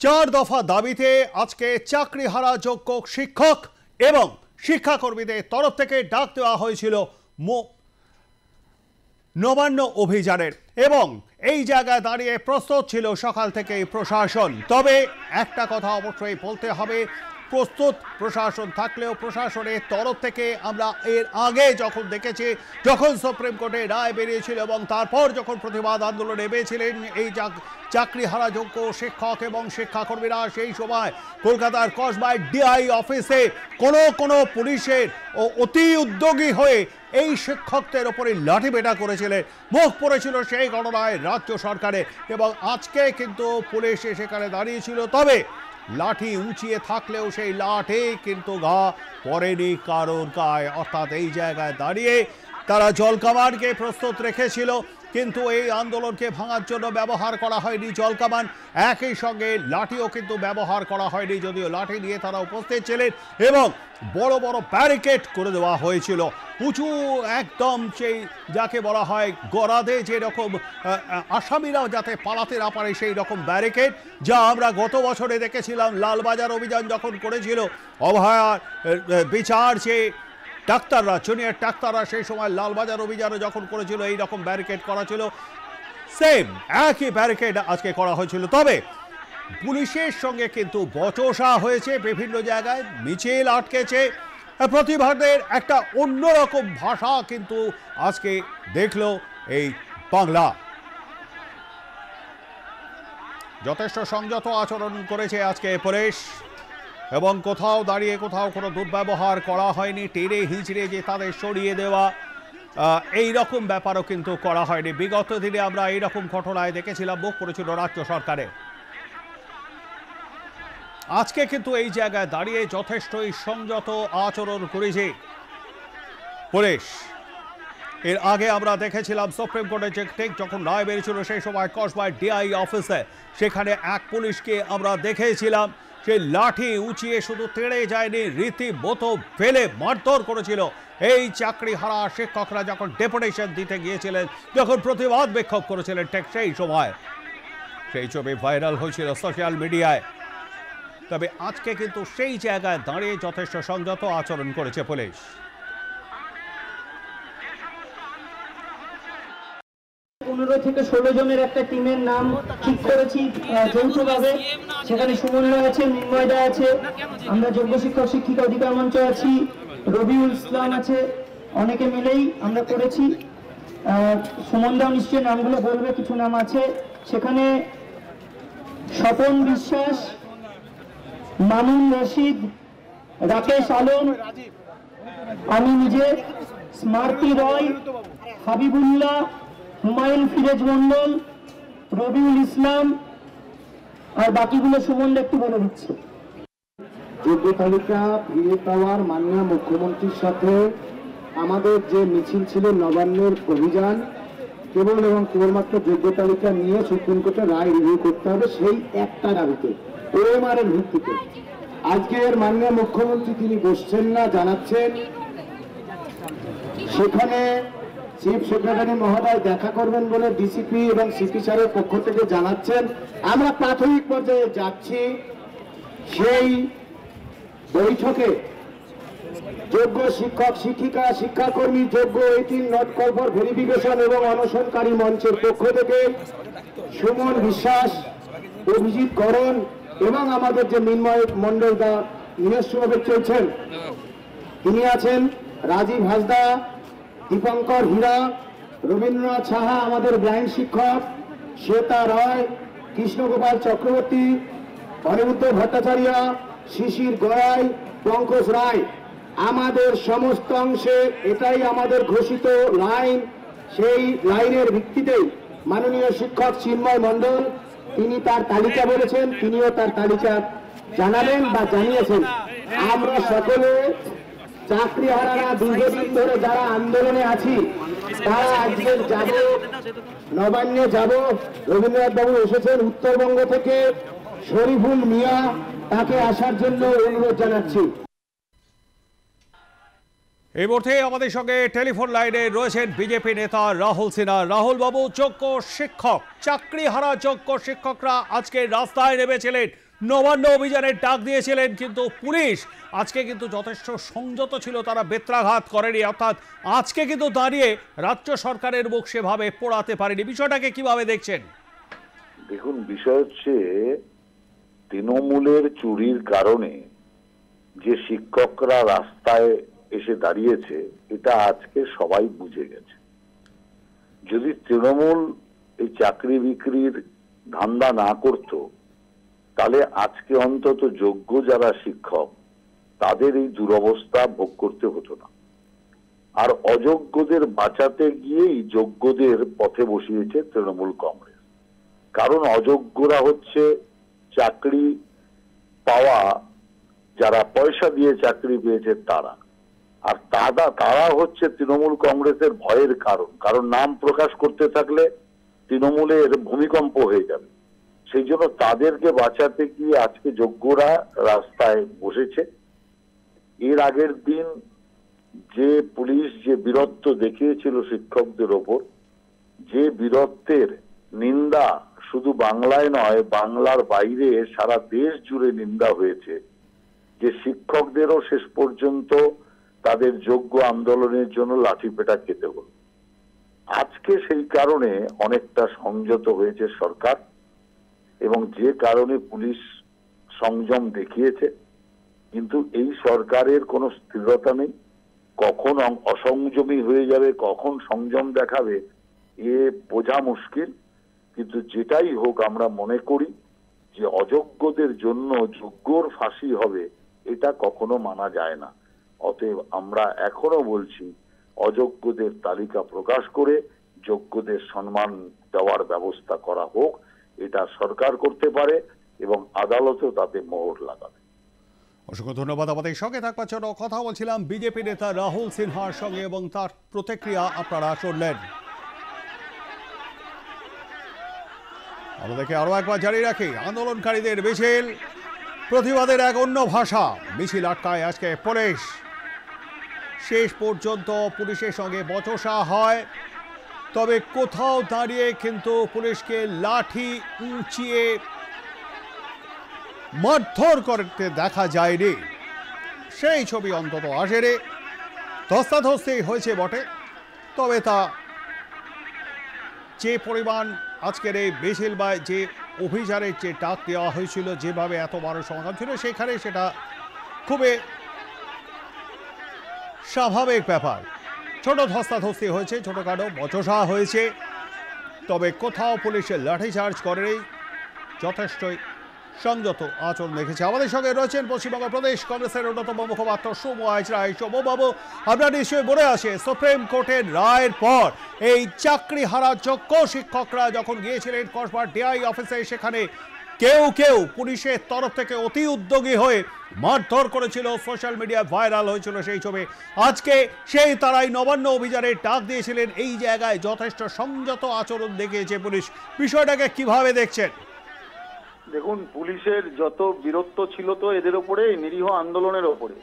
চার দফা দাবিতে আজকে চাকরিহারা যোগ্য শিক্ষক এবং শিক্ষাকর্মীদের তরফ থেকে ডাক দেওয়া হয়েছিল নবান্ন অভিযানের এবং এই জায়গায় দাঁড়িয়ে প্রস্তুত ছিল সকাল থেকেই প্রশাসন। তবে একটা কথা অবশ্যই বলতে হবে, প্রস্তুত প্রশাসন থাকলেও প্রশাসনের তরফ থেকে আমরা এর আগে যখন দেখেছি, যখন সুপ্রিম কোর্টে রায় বেরিয়েছিল এবং তারপর যখন প্রতিবাদ আন্দোলন নেমেছিলেন এই চাকরিহারা যোগ্য শিক্ষক এবং শিক্ষাকর্মীরা, সেই সময় কলকাতার কসবায় ডিআই অফিসে কোনো পুলিশের অতি উদ্যোগী হয়ে এই শিক্ষকদের ওপরে লাঠিপেটা করেছিলেন। মুখ পড়েছিল সেই ঘটনায় রাজ্য সরকারে এবং আজকে কিন্তু পুলিশ সেখানে দাঁড়িয়েছিল। তবে লাঠি উঁচিয়ে থাকলেও সেই লাঠি কিন্তু ঘা পড়েনি কারোর গায়ে, অর্থাৎ এই জায়গায় দাঁড়িয়ে তারা জলকামানকে প্রস্তুত রেখেছিল, কিন্তু এই আন্দোলনকে ভাঙার জন্য ব্যবহার করা হয়নি জলকামান, একই সঙ্গে লাঠিও কিন্তু ব্যবহার করা হয়নি, যদিও লাঠি নিয়ে তারা উপস্থিত ছিলেন এবং বড় বড় ব্যারিকেড করে দেওয়া হয়েছিল, উঁচু একদম সেই যাকে বলা হয় গরাদে যেরকম আসামিরাও যাতে পালাতে না পারে সেই রকম ব্যারিকেড, যা আমরা গত বছরে দেখেছিলাম লালবাজার অভিযান যখন করেছিল অভয়ার বিচার, যে ডাক্তাররা জুনিয়র ডাক্তাররা সেই সময় লালবাজার অভিযানে যখন করেছিল এই রকম ব্যারিকেড করা ছিল, সেম একই ব্যারিকেড আজকে করা হয়েছিল। তবে পুলিশের সঙ্গে কিন্তু বচসা হয়েছে, বিভিন্ন জায়গায় মিছিল আটকেছে, প্রতিবাদের একটা অন্যরকম ভাষা কিন্তু আজকে দেখলো এই বাংলা। যথেষ্ট সংযত আচরণ করেছে আজকে পুলিশ এবং কোথাও দাঁড়িয়ে কোথাও কোনো দুর্ব্যবহার করা হয়নি, টেনে হিঁচড়ে যে তাদের সরিয়ে দেওয়া এই রকম ব্যাপারও কিন্তু করা হয়নি। বিগত দিনে আমরা এইরকম ঘটনায় দেখেছিলাম, মুখ পড়েছিল রাজ্য সরকারে। আজকে কিন্তু এই জায়গায় দাঁড়িয়ে যথেষ্টই সংযত আচরণ করেছে পুলিশ। এর আগে আমরা দেখেছিলাম সুপ্রিম কোর্টের যে ঠিক যখন রায় বেরিয়েছিল সেই সময় কসবায় ডিআই অফিসে, সেখানে এক পুলিশকে আমরা দেখেছিলাম সেই লাঠি উঁচিয়ে শুধু তেড়ে যায়নি, রীতিমতো ফেলে মারধর করেছিল এই চাকরিহারা শিক্ষকরা যখন ডেপুটেশন দিতে গিয়েছিলেন, যখন প্রতিবাদ বিক্ষোভ করেছিলেন, ঠিক সেই সময় সেই ছবি ভাইরাল হয়েছিল সোশ্যাল মিডিয়ায়। তবে আজকে কিন্তু সেই জায়গায় দাঁড়িয়ে যথেষ্ট সংযত আচরণ করেছে পুলিশ। 15 থেকে 16 জনের একটা টিমের নাম ঠিক করেছি যৌথভাবে। সেখানে সুমন রায় আছে, মিন্ময় দা আছে, আমরা যোগ্য শিক্ষক শিক্ষিকা অধিকার মঞ্চ আছি, রবিউল ইসলাম আছে, অনেকে মিলেই আমরা করেছি। সুমন দাও নিশ্চয়ই নামগুলো বলবে, কিছু নাম আছে সেখানে: স্বপন বিশ্বাস, মামুন রশিদ, রাকেশ আলম, আমি নিজে, স্মার্তি রয়, হাবিবুল্লাহ, হুমায়ুন ফিরোজ মন্ডল, রবিউল ইসলাম, আর বাকিগুলো সুমন একটু বলে দিচ্ছে। যোগ্য তালিকা ফিরে পাওয়ার মাননীয় মুখ্যমন্ত্রীর সাথে আমাদের যে মিছিল ছিল নবান্নের অভিযান, কেবল এবং কেবলমাত্র যোগ্য তালিকা নিয়ে সুপ্রিম কোর্টে রায় রিভিউ করতে হবে, সেই একটা দাবিতে ওএমআর এর ভিত্তিতে আজকের মাননীয় মুখ্যমন্ত্রী তিনি বসছেন না, জানাচ্ছেন সেখানে চিফ সেক্রেটারি মহোদয় দেখা করবেন বলে ডিসিপি এবং সিপি স্যারের পক্ষ থেকে জানাচ্ছেন। আমরা প্রাথমিক পর্যায়ে যাচ্ছি, সেই বৈঠকে যোগ্য শিক্ষক শিক্ষিকা শিক্ষাকর্মী, যোগ্য 18 নট কল ফর ভেরিফিকেশন এবং অনশনকারী মঞ্চের পক্ষ থেকে সুমন বিশ্বাস, অভিজিৎ করণ এবং আমাদের যে মিন্ময় মন্ডল দা নিজস্বভাবে চলছেন তিনি আছেন, রাজীব হাসদা, দীপঙ্কর হীরা, রবীন্দ্রনাথ সাহা আমাদের ব্লাইন্ড শিক্ষক, শ্বেতা রায়, কৃষ্ণগোপাল চক্রবর্তী, অনিরুদ্ধ ভট্টাচার্য, শিশির গড়াই, পঙ্কজ রায়, আমাদের সমস্ত অংশে এটাই আমাদের ঘোষিত লাইন। সেই লাইনের ভিত্তিতেই মাননীয় শিক্ষক চিন্ময় মন্ডল তিনি তার তালিকা বলেছেন, তিনিও তার তালিকা জানাবেন বা জানিয়েছেন। আমরা সকলে চাকরিহারারা দীর্ঘদিন ধরে যারা আন্দোলনে আছি তারা আজকে যাব, নবান্নে যাব। রবীন্দ্রনাথ বাবু এসেছেন উত্তরবঙ্গ থেকে, শরীফুল মিয়া, তাকে আসার জন্য অনুরোধ জানাচ্ছি। এই মুহূর্তে আমাদের সঙ্গে টেলিফোন লাইনে রয়েছেন বিজেপি নেতা রাহুল সিনহা। রাহুল বাবু, যোগ্য শিক্ষক চাকরিহারা যোগ্য শিক্ষকরা আজকে রাস্তায় নেমেছিলেন নবান্ন অভিযানের ডাক দিয়েছিলেন, কিন্তু পুলিশ আজকে কিন্তু যথেষ্ট সংযত ছিল, তারা বেত্রাঘাত করেনি। অর্থাৎ আজকে কিন্তু দাঁড়িয়ে রাজ্য সরকারের মুখ সেভাবে পোড়াতে পারেনি। বিষয়টাকে কিভাবে দেখছেন? দেখুন, বিষয় হচ্ছে তৃণমূলের চুরির কারণে যে শিক্ষকরা রাস্তায় এসে দাঁড়িয়েছে, এটা আজকে সবাই বুঝে গেছে। যদি তৃণমূল এই চাকরি বিক্রির ধান্দা না করত, তাহলে আজকে অন্তত যোগ্য যারা শিক্ষক তাদের এই দুরবস্থা ভোগ করতে হতো না। আর অযোগ্যদের বাঁচাতে গিয়েই যোগ্যদের পথে বসিয়েছে তৃণমূল কংগ্রেস। কারণ অযোগ্যরা হচ্ছে চাকরি পাওয়া, যারা পয়সা দিয়ে চাকরি পেয়েছে তারা, আর তারা হচ্ছে তৃণমূল কংগ্রেসের ভয়ের কারণ। কারণ নাম প্রকাশ করতে থাকলে তৃণমূলের ভূমিকম্প হয়ে যাবে। সেই জন্য তাদেরকে বাঁচাতে গিয়ে আজকে যোগ্যরা রাস্তায় বসেছে। এর আগের দিন যে পুলিশ যে বীরত্ব দেখিয়েছিল শিক্ষকদের ওপর, যে বীরত্বের নিন্দা শুধু বাংলায় নয়, বাংলার বাইরে সারা দেশ জুড়ে নিন্দা হয়েছে, যে শিক্ষকদেরও শেষ পর্যন্ত তাদের যোগ্য আন্দোলনের জন্য লাঠিপেটা খেতে হল। আজকে সেই কারণে অনেকটা সংযত হয়েছে সরকার, এবং যে কারণে পুলিশ সংযম দেখিয়েছে। কিন্তু এই সরকারের কোনো স্থিরতা নেই, কখন অসংযমী হয়ে যাবে, কখন সংযম দেখাবে এ বোঝা মুশকিল। কিন্তু যেটাই হোক, আমরা মনে করি যে অযোগ্যদের জন্য যোগ্যর ফাঁসি হবে, এটা কখনো মানা যায় না। অতএব আমরা এখনো বলছি, অযোগ্যদের তালিকা প্রকাশ করে যোগ্যদের সম্মান দেওয়ার ব্যবস্থা করা হোক। এটা সরকার করতে পারে এবং আদালতও তাতে মোহর লাগাবে। অসংখ্য ধন্যবাদ। আমাদের সঙ্গে থাকবার জন্য কথা বলছিলাম বিজেপি নেতা রাহুল সিনহার সঙ্গে, এবং তার প্রতিক্রিয়া আপনারা শুনলেন। আমাদেরকে আরো একবার জারি রাখি, আন্দোলনকারীদের মিছিল, প্রতিবাদের এক অন্য ভাষা। মিছিল আটকায় আজকে পুলিশ। শেষ পর্যন্ত পুলিশের সঙ্গে বচসা হয়, তবে কোথাও দাঁড়িয়ে কিন্তু পুলিশকে লাঠি উঁচিয়ে মারধর করতে দেখা যায়নি। সেই ছবি অন্তত আসেনি। ধস্তাধস্তি হয়েছে বটে, তবে তা যে পরিমাণ আজকের এই মিছিল বা যে অভিযানের যে ডাক দেওয়া হয়েছিল, যেভাবে এত বড় সমাগম ছিল, সেখানে সেটা খুবই স্বাভাবিক ব্যাপার। ছোট ধস্তাধস্তি হয়েছে, ছোটখাটো বচসা হয়েছে, তবে কোথাও পুলিশের লাঠিচার্জ করেনি, যথেষ্টই সংযত আচরণ দেখেছে। আমাদের সঙ্গে রয়েছেন পশ্চিমবঙ্গ প্রদেশ কংগ্রেসের অন্যতম মুখপাত্র সৌম্য রায়। সৌম্যবাবু, আপনার নিশ্চয়ই মনে আছে সুপ্রিম কোর্টের রায়ের পর এই চাকরি হারা যোগ্য শিক্ষকরা যখন গিয়েছিলেন কসবার ডিআই অফিসে, সেখানে কেউ কেউ পুলিশের তরফ থেকে অতি উদ্যোগী হয়ে মারধর করেছিল, সোশ্যাল মিডিয়ায় ভাইরাল হয়েছিল সেই ছবি। আজকে সেই তারাই নবান্ন অভিযানের ডাক দিয়েছিলেন। এই জায়গায় যথেষ্ট সংযত আচরণ দেখিয়েছে পুলিশ। বিষয়টাকে কিভাবে দেখছেন? দেখুন, পুলিশের যত বীরত্ব ছিল তো এদের ওপরে, নিরীহ আন্দোলনের ওপরে।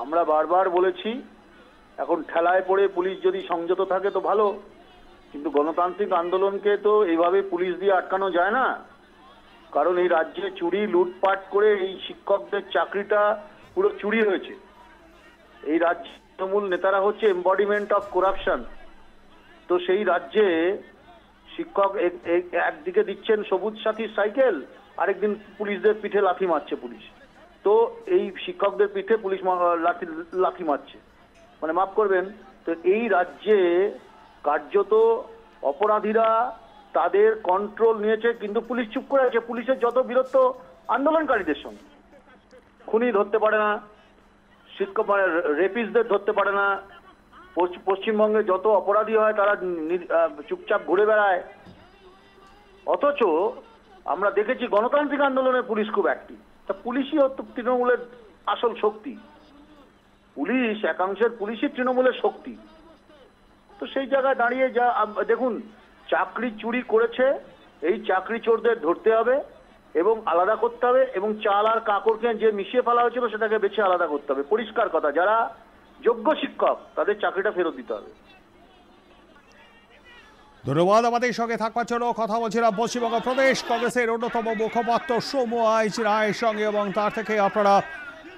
আমরা বারবার বলেছি, এখন ঠেলায় পড়ে পুলিশ যদি সংযত থাকে তো ভালো, কিন্তু গণতান্ত্রিক আন্দোলনকে তো এইভাবে পুলিশ দিয়ে আটকানো যায় না। কারণ এই রাজ্যে চুরি লুটপাট করে এই শিক্ষকদের চাকরিটা পুরো চুরি হয়েছে। এই রাজ্যে তৃণমূল নেতারা হচ্ছে এমবডিমেন্ট অফ করাপশন। তো সেই রাজ্যে শিক্ষক একদিকে দিচ্ছেন সবুজ সাথীর সাইকেল, আরেকদিন পুলিশদের পিঠে লাথি মারছে পুলিশ। তো এই শিক্ষকদের পিঠে পুলিশ লাথি মারছে, মানে মাফ করবেন। তো এই রাজ্যে কার্যত অপরাধীরা তাদের কন্ট্রোল নিয়েছে, কিন্তু পুলিশ চুপ করে আছে। পুলিশের যত বীরত্ব আন্দোলনকারীদের সঙ্গে, খুনি ধরতে পারে না, শিক্ষক রেপিস্টদের ধরতে পারে না, পশ্চিমবঙ্গে যত অপরাধী হয় তারা চুপচাপ ঘুরে বেড়ায়। অথচ আমরা দেখেছি গণতান্ত্রিক আন্দোলনে পুলিশ খুব অ্যাক্টিভ। তা পুলিশই হতো তৃণমূলের আসল শক্তি। পুলিশ, একাংশের পুলিশই তৃণমূলের শক্তি। তো সেই জায়গায় দাঁড়িয়ে যা দেখুন, চাকরি চুরি করেছে, এই চাকরি চোরদের ধরতে হবে এবং আলাদা করতে হবে, এবং চাল আর কাকড়কে যে মিশিয়ে ফেলা হয়েছিল সেটাকে বেছে আলাদা করতে হবে। পরিষ্কার কথা, যারা যোগ্য শিক্ষক তাদের চাকরিটা ফেরত দিতে হবে। ধন্যবাদ আমাদের সঙ্গে থাকবার জন্য। কথা বলছিলাম পশ্চিমবঙ্গ প্রদেশ কংগ্রেসের অন্যতম মুখপাত্র সৌম্য আইচ রায়ের সঙ্গে, এবং তার থেকে আপনারা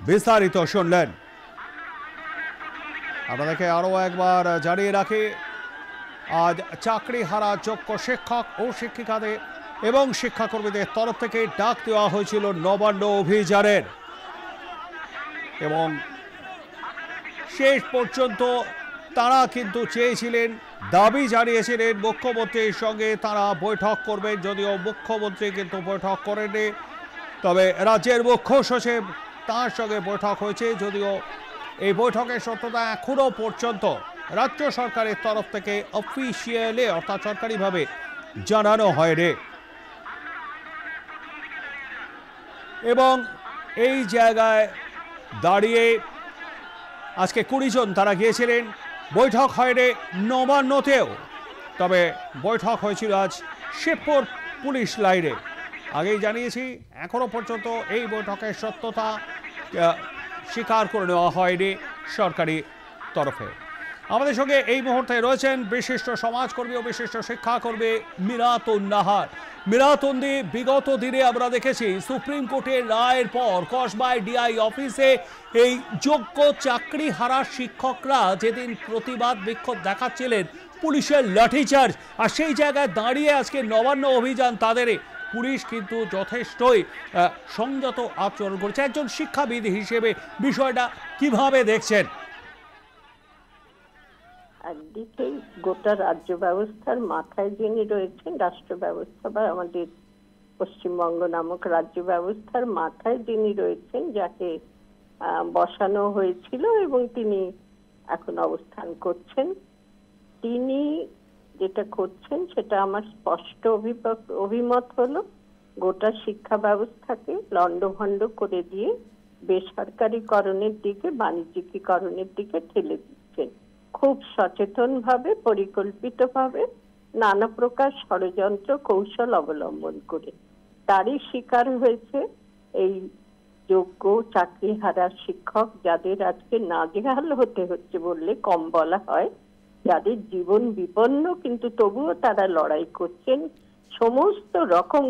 বিস্তারিত শুনলেন। আপনাদেরকে আরও একবার জানিয়ে রাখি, আজ চাকরি হারা যোগ্য শিক্ষক ও শিক্ষিকাদের এবং শিক্ষাকর্মীদের তরফ থেকে ডাক দেওয়া হয়েছিল নবান্ন অভিযানের, এবং শেষ পর্যন্ত তারা কিন্তু চেয়েছিলেন, দাবি জানিয়েছিলেন মুখ্যমন্ত্রীর সঙ্গে তারা বৈঠক করবেন, যদিও মুখ্যমন্ত্রী কিন্তু বৈঠক করেননি। তবে রাজ্যের মুখ্য সচিব তার সঙ্গে বৈঠক হয়েছে, যদিও এই বৈঠকের সত্যতা এখনো পর্যন্ত রাজ্য সরকারের তরফ থেকে অফিসিয়ালি অর্থাৎ সরকারিভাবে জানানো হয়নি। এবং এই জায়গায় দাঁড়িয়ে আজকে 20 জন তারা গিয়েছিলেন, বৈঠক হয়নি নবান্নতেও, তবে বৈঠক হয়েছিল আজ শিবপুর পুলিশ লাইনে। আগেই জানিয়েছি এখনো পর্যন্ত এই বৈঠকের সত্যতা স্বীকার করে নেওয়া হয়নি সরকারি তরফে। আমাদের সঙ্গে এই মুহূর্তে রয়েছেন বিশিষ্ট সমাজকর্মী ও বিশিষ্ট শিক্ষাকর্মী মিরাতুন নাহার। মিরাতুন্দি, বিগত দিনে আমরা দেখেছি সুপ্রিম কোর্টের রায়ের পর কসবায় ডিআই অফিসে এই যোগ্য চাকরি হারা শিক্ষকরা যেদিন প্রতিবাদ বিক্ষোভ দেখাচ্ছিলেন, পুলিশের লাঠিচার্জ, আর সেই জায়গায় দাঁড়িয়ে আজকে নবান্ন অভিযান তাদের। পুলিশ কিন্তু যথেষ্টই সংযত আচরণ করছে। একজন শিক্ষাবিদ হিসেবে বিষয়টা কিভাবে দেখছেন? একদিকে গোটা রাজ্য ব্যবস্থার মাথায় যিনি রয়েছেন, রাষ্ট্র ব্যবস্থা বা আমাদের পশ্চিমবঙ্গ নামক রাজ্য ব্যবস্থার মাথায় যিনি রয়েছেন, যাকে বসানো হয়েছিল এবং তিনি এখন অবস্থান করছেন, তিনি যেটা করছেন সেটা আমার স্পষ্ট অভিমত হলো গোটা শিক্ষা ব্যবস্থাকে লন্ডভন্ড করে দিয়ে বেসরকারীকরণের দিকে, বাণিজ্যিকীকরণের দিকে ঠেলে দিচ্ছেন। খুব সচেতন ভাবে, পরিকল্পিত ভাবে, নানা প্রকার ষড়যন্ত্র কৌশল অবলম্বন করে তারই শিকার হয়েছে এই যোগ্য চাকরি হারা শিক্ষক, যাদের আজকে নাজেহাল হতে হচ্ছে বললে কম বলা হয়, যাদের জীবন বিপন্ন, কিন্তু তবুও তারা লড়াই করছেন সমস্ত রকম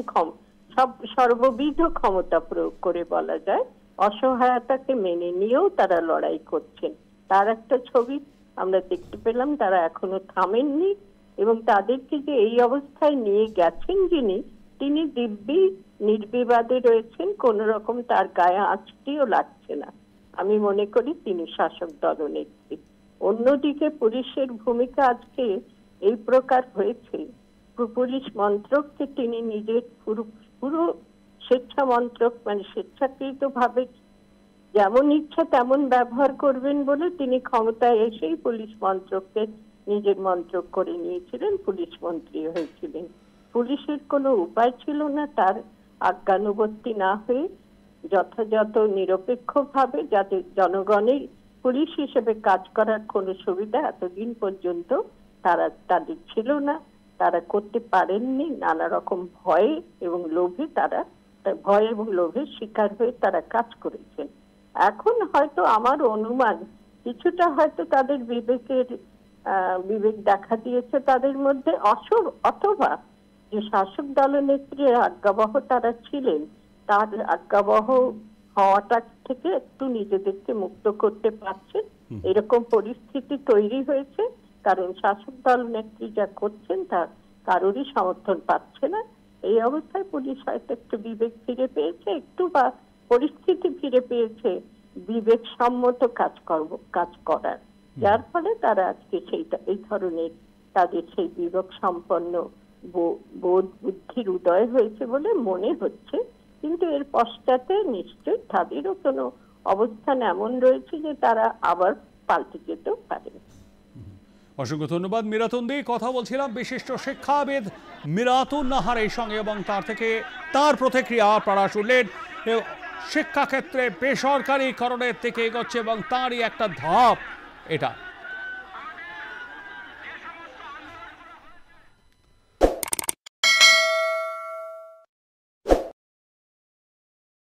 সর্ববিধ ক্ষমতা প্রয়োগ করে বলা যায়, অসহায়তাকে মেনে নিয়েও তারা লড়াই করছেন। তার একটা ছবি আমরা দেখতে পেলাম। তারা এখনো থামেননি এবং তাদেরকে যে এই অবস্থায় নিয়ে গেছেন যিনি, তিনি দিব্যি নির্বিবাদে রয়েছেন, কোন রকম তার গায়ে আঁচটিও লাগছে না। আমি মনে করি তিনি শাসক দলনেত্রী। অন্যদিকে পুলিশের ভূমিকা আজকে এই প্রকার হয়েছে, পুলিশ মন্ত্রককে তিনি নিজের পুরো স্বেচ্ছা মন্ত্রক, মানে স্বেচ্ছাকৃত ভাবে যেমন ইচ্ছা তেমন ব্যবহার করবেন বলে তিনি ক্ষমতায় এসেই পুলিশ মন্ত্রককে নিজের মন্ত্রক করে নিয়েছিলেন, পুলিশ মন্ত্রী হয়েছিলেন। পুলিশের কোনো উপায় ছিল না তার আজ্ঞানুবর্তী না হয়ে যথাযথ নিরপেক্ষভাবে, যাতে জনগণের পুলিশ হিসেবে কাজ করার কোনো সুবিধা এতদিন পর্যন্ত তাদের ছিল না, তারা করতে পারেননি। নানা রকম ভয়ে এবং লোভে ভয় এবং লোভের শিকার হয়ে তারা কাজ করেছেন। এখন হয়তো আমার অনুমান কিছুটা হয়তো তাদের বিবেক দেখা দিয়েছে তাদের মধ্যে, অথবা যে শাসক দলনেত্রীর আজ্ঞাবহ তারা ছিলেন, তার আজ্ঞাবহ হওয়াটা থেকে একটু নিজেদেরকে মুক্ত করতে পারছেন, এরকম পরিস্থিতি তৈরি হয়েছে। কারণ শাসক দলনেত্রী যা করছেন তা কারোরই সমর্থন পাচ্ছে না। এই অবস্থায় পুলিশ হয়তো একটু বিবেক ফিরে পেয়েছে, একটু বা পরিস্থিতি ফিরে পেয়েছে বিবেক সম্মত কাজ করার, যার ফলে তারা আজকে এই ধরনের তাদের সেই বিবেক সম্পন্ন বোধ বুদ্ধির উদয় হয়েছে বলে মনে হচ্ছে। কিন্তু এর পশ্চাতে নিশ্চয় তাদেরও কোনো অবস্থান এমন রয়েছে যে তারা আবার পাল্টে যেতেও পারে। অসংখ্য ধন্যবাদ মিরাতুন্দি। কথা বলছিলাম বিশিষ্ট শিক্ষাবিদ মিরাতুন নাহারের সঙ্গে, এবং তার থেকে তার প্রতিক্রিয়া আপনারা শুনলেন। শিক্ষাক্ষেত্রে বেসরকারীকরণের দিকে এগোচ্ছে এবং তারই একটা ধাপ এটা।